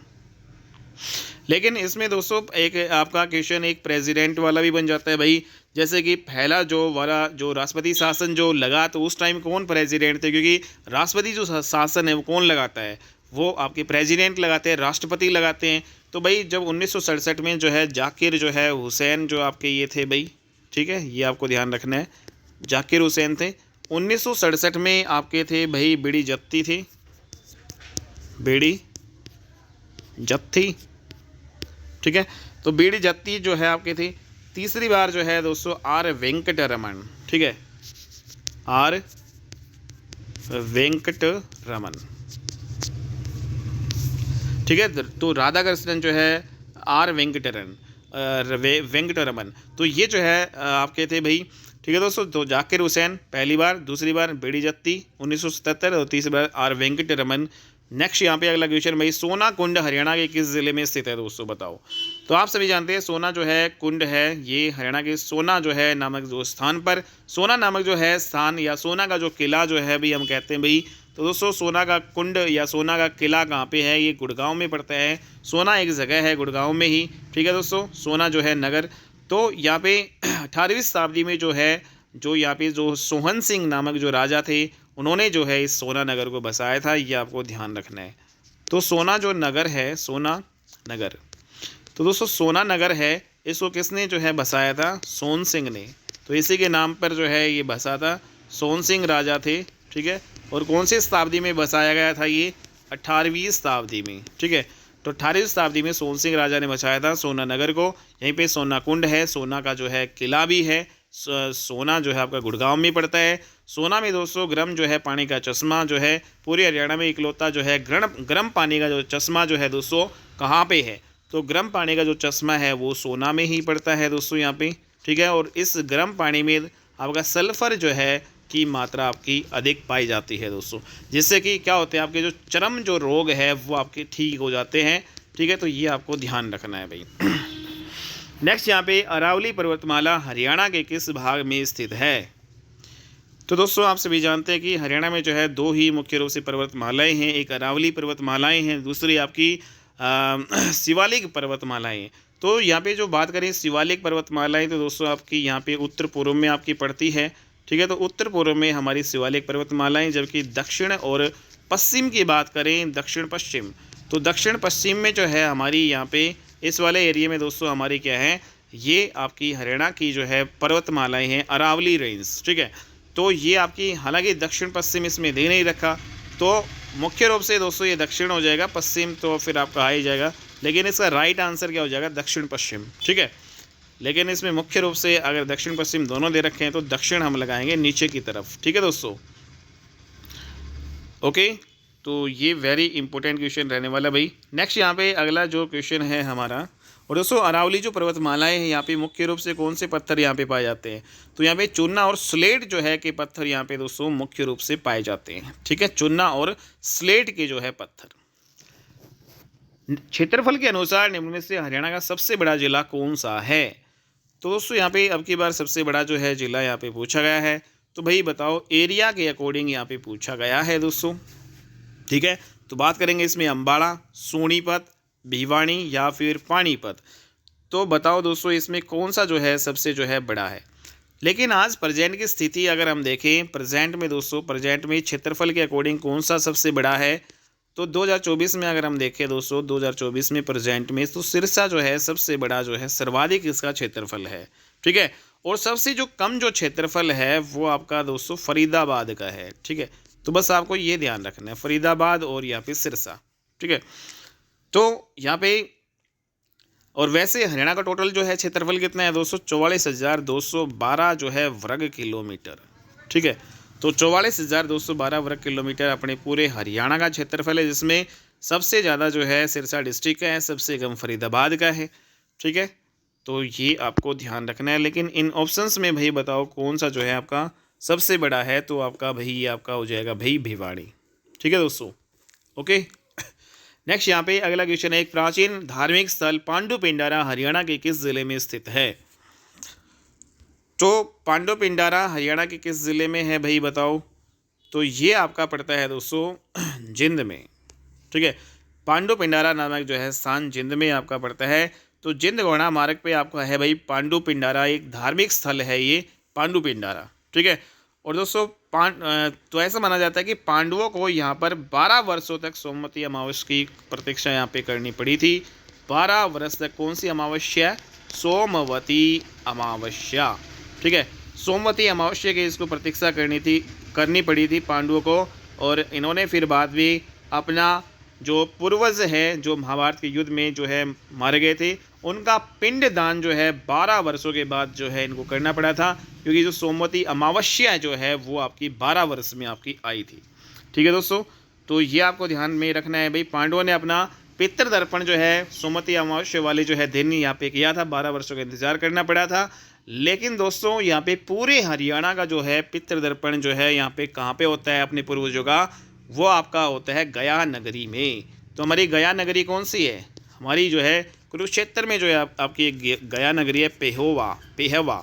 लेकिन इसमें दोस्तों एक आपका क्वेश्चन एक प्रेसिडेंट वाला भी बन जाता है भाई, जैसे कि पहला जो राष्ट्रपति शासन जो लगा तो उस टाइम कौन प्रेसिडेंट थे, क्योंकि राष्ट्रपति जो शासन है वो कौन लगाता है, वो आपके प्रेसिडेंट लगाते हैं, राष्ट्रपति लगाते हैं। तो भाई जब 1967 में जो है जाकिर जो है हुसैन जो आपके ये थे भाई, ठीक है, ये आपको ध्यान रखना है, जाकिर हुसैन थे। 1967 में आपके थे भाई बीडी जत्ती थे, बीडी जत्ती, ठीक है। तो बीडी जत्ती जो है आपके थे। तीसरी बार जो है दोस्तों आर वेंकटरमन, ठीक है, आर वेंकटरमन, ठीक है। तो राधाकृष्णन जो है आर वेंकटरमन, तो ये जो है आपके थे भाई, ठीक है दोस्तों। तो जाकिर हुसैन पहली बार, दूसरी बार बीडी जत्ती 1977 और तीसरी बार आर वेंकटरमन। नेक्स्ट यहाँ पे अगला क्वेश्चन भाई, सोना कुंड हरियाणा के किस जिले में स्थित है दोस्तों, बताओ। तो आप सभी जानते हैं सोना जो है कुंड है ये हरियाणा के सोना जो है नामक जो स्थान पर, सोना नामक जो है स्थान या सोना का जो किला जो है भाई हम कहते हैं भाई। तो दोस्तों सोना का कुंड या सोना का किला कहाँ पे है, ये गुड़गांव में पड़ता है। सोना एक जगह है गुड़गांव में ही, ठीक है दोस्तों, सोना जो है नगर। तो यहाँ पे 18वीं शताब्दी में जो है जो यहाँ पे जो सोहन सिंह नामक जो राजा थे, उन्होंने जो है इस सोना नगर को बसाया था, ये आपको ध्यान रखना है। तो सोना जो नगर है, सोना नगर, तो दोस्तों सोना नगर है, इसको किसने जो है बसाया था, सोहन सिंह ने। तो इसी के नाम पर जो है ये बसा था, सोहन सिंह राजा थे, ठीक है। और कौन सी शताब्दी में बसाया गया था ये, 18वीं शताब्दी में, ठीक है। तो 18वीं शताब्दी में सोहन सिंह राजा ने बसाया था सोना नगर को। यहीं पे सोना कुंड है, सोना का जो है किला भी है। सोना जो है आपका गुड़गांव में पड़ता है। सोना में दोस्तों गर्म जो है पानी का चश्मा जो है पूरे हरियाणा में इकलौता जो है गर्म पानी का जो चश्मा जो है दोस्तों कहाँ पे है, तो गर्म पानी का जो चश्मा है वो सोना में ही पड़ता है दोस्तों यहाँ पे, ठीक है। और इस गर्म पानी में आपका सल्फर जो है की मात्रा आपकी अधिक पाई जाती है दोस्तों, जिससे कि क्या होते हैं आपके जो चर्म जो रोग है वो आपके ठीक हो जाते हैं, ठीक है। तो ये आपको ध्यान रखना है भाई। नेक्स्ट यहाँ पे अरावली पर्वतमाला हरियाणा के किस भाग में स्थित है। तो दोस्तों आप सभी जानते हैं कि हरियाणा में जो है 2 ही मुख्य रूप से पर्वतमालाएं हैं, एक अरावली पर्वतमालाएं हैं, दूसरी आपकी शिवालिक पर्वतमालाएं। तो यहाँ पे जो बात करें शिवालिक पर्वतमालाएं, तो दोस्तों आपकी यहाँ पे उत्तर पूर्व में आपकी पड़ती है, ठीक है। तो उत्तर पूर्व में हमारी शिवालिक पर्वतमालाएं, जबकि दक्षिण और पश्चिम की बात करें, दक्षिण पश्चिम, तो दक्षिण पश्चिम में जो है हमारी यहाँ पे इस वाले एरिया में दोस्तों हमारी क्या है, ये आपकी हरियाणा की जो है पर्वतमालाएं हैं, अरावली रेंज, ठीक है। तो ये आपकी हालांकि दक्षिण पश्चिम इसमें दे नहीं रखा, तो मुख्य रूप से दोस्तों ये दक्षिण हो जाएगा, पश्चिम तो फिर आपका आ ही जाएगा, लेकिन इसका राइट आंसर क्या हो जाएगा, दक्षिण पश्चिम, ठीक है। लेकिन इसमें मुख्य रूप से अगर दक्षिण पश्चिम दोनों दे रखे हैं तो दक्षिण हम लगाएंगे नीचे की तरफ, ठीक है दोस्तों, ओके। तो ये वेरी इंपॉर्टेंट क्वेश्चन रहने वाला भाई। नेक्स्ट यहाँ पे अगला जो क्वेश्चन है हमारा, और दोस्तों अरावली जो पर्वतमालाएं हैं यहाँ पे मुख्य रूप से कौन से पत्थर यहाँ पे पाए जाते हैं, तो यहाँ पे चूना और स्लेट जो है के पत्थर यहाँ पे दोस्तों मुख्य रूप से पाए जाते हैं, ठीक है, चूना और स्लेट के जो है पत्थर। क्षेत्रफल के अनुसार निम्न में से हरियाणा का सबसे बड़ा जिला कौन सा है। तो दोस्तों यहाँ पे अब की बार सबसे बड़ा जो है जिला यहाँ पे पूछा गया है, तो भाई बताओ एरिया के अकॉर्डिंग यहाँ पे पूछा गया है दोस्तों, ठीक है। तो बात करेंगे इसमें अम्बाड़ा, सोनीपत, भिवानी या फिर पानीपत। तो बताओ दोस्तों इसमें कौन सा जो है सबसे जो है बड़ा है। लेकिन आज प्रेजेंट की स्थिति अगर हम देखें, प्रेजेंट में दोस्तों प्रेजेंट में क्षेत्रफल के अकॉर्डिंग कौन सा सबसे बड़ा है, तो 2024 में अगर हम देखें दोस्तों 2024 में प्रेजेंट में तो सिरसा जो है सबसे बड़ा जो है सर्वाधिक इसका क्षेत्रफल है, ठीक है। और सबसे जो कम जो क्षेत्रफल है वो आपका दोस्तों फरीदाबाद का है, ठीक है। तो बस आपको ये ध्यान रखना है, फरीदाबाद और यहाँ पे सिरसा, ठीक है। तो यहाँ पे और वैसे हरियाणा का टोटल जो है क्षेत्रफल कितना है दोस्तों, 44,212 जो है वर्ग किलोमीटर। ठीक है, तो 44,212 वर्ग किलोमीटर अपने पूरे हरियाणा का क्षेत्रफल है, जिसमें सबसे ज़्यादा जो है सिरसा डिस्ट्रिक्ट का है, सबसे कम फरीदाबाद का है। ठीक है, तो ये आपको ध्यान रखना है। लेकिन इन ऑप्शंस में भाई बताओ कौन सा जो है आपका सबसे बड़ा है, तो आपका भाई ये आपका हो जाएगा भाई भिवाड़ी। ठीक है दोस्तों, ओके। नेक्स्ट यहाँ पे अगला क्वेश्चन है, एक प्राचीन धार्मिक स्थल पांडु पिंडारा हरियाणा के किस जिले में स्थित है। तो पांडु पिंडारा हरियाणा के किस जिले में है भाई बताओ, तो ये आपका पड़ता है दोस्तों जिंद में। ठीक है, पांडु पिंडारा नामक जो है स्थान जिंद में आपका पड़ता है। तो जिंद गोंडा मार्ग पे आपका है भाई पांडु पिंडारा, एक धार्मिक स्थल है ये पांडु पिंडारा। ठीक है, और दोस्तों तो ऐसा माना जाता है कि पांडवों को यहाँ पर 12 वर्षों तक सोमवती अमावस्या की प्रतीक्षा यहाँ पे करनी पड़ी थी। 12 वर्ष तक कौन सी अमावस्या, सोमवती अमावस्या। ठीक है, सोमवती अमावस्या की इसको प्रतीक्षा करनी पड़ी थी पांडवों को। और इन्होंने फिर बाद में अपना जो पूर्वज है जो महाभारत के युद्ध में जो है मारे गए थे, उनका पिंड दान जो है 12 वर्षों के बाद जो है इनको करना पड़ा था, क्योंकि जो सोमवती अमावस्या जो है वो आपकी 12 वर्ष में आपकी आई थी। ठीक है दोस्तों, तो ये आपको ध्यान में रखना है भाई। पांडवों ने अपना पितृदर्पण जो है सोमवती अमावस्या वाले जो है दिन यहाँ पे किया था, 12 वर्षों का इंतजार करना पड़ा था। लेकिन दोस्तों यहाँ पे पूरे हरियाणा का जो है पितृदर्पण जो है यहाँ पे कहाँ पे होता है अपने पूर्वजों का, वो आपका होता है गया नगरी में। तो हमारी गया नगरी कौन सी है, हमारी जो है कुरुक्षेत्र में जो है आपकी गया नगरी है पेहवा।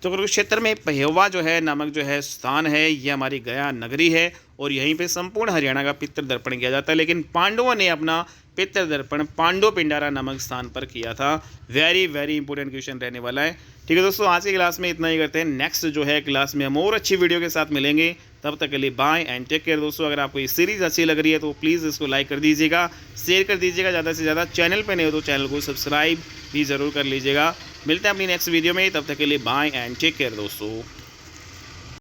तो कुरुक्षेत्र में पेहवा जो है नामक जो है स्थान है, ये हमारी गया नगरी है और यहीं पे संपूर्ण हरियाणा का पितृदर्पण किया जाता है। लेकिन पांडवों ने अपना पितृदर्पण पांडु पिंडारा नामक स्थान पर किया था। वेरी वेरी इंपॉर्टेंट क्वेश्चन रहने वाला है। ठीक है दोस्तों, आज की क्लास में इतना ही करते हैं। नेक्स्ट जो है क्लास में हम और अच्छी वीडियो के साथ मिलेंगे। तब तक के लिए बाय एंड टेक केयर दोस्तों। अगर आपको ये सीरीज़ अच्छी लग रही है तो प्लीज़ इसको लाइक कर दीजिएगा, शेयर कर दीजिएगा ज़्यादा से ज़्यादा। चैनल पर नहीं हो तो चैनल को सब्सक्राइब भी ज़रूर कर लीजिएगा। मिलते हैं अपनी नेक्स्ट वीडियो में, तब तक के लिए बाय एंड टेक केयर दोस्तों।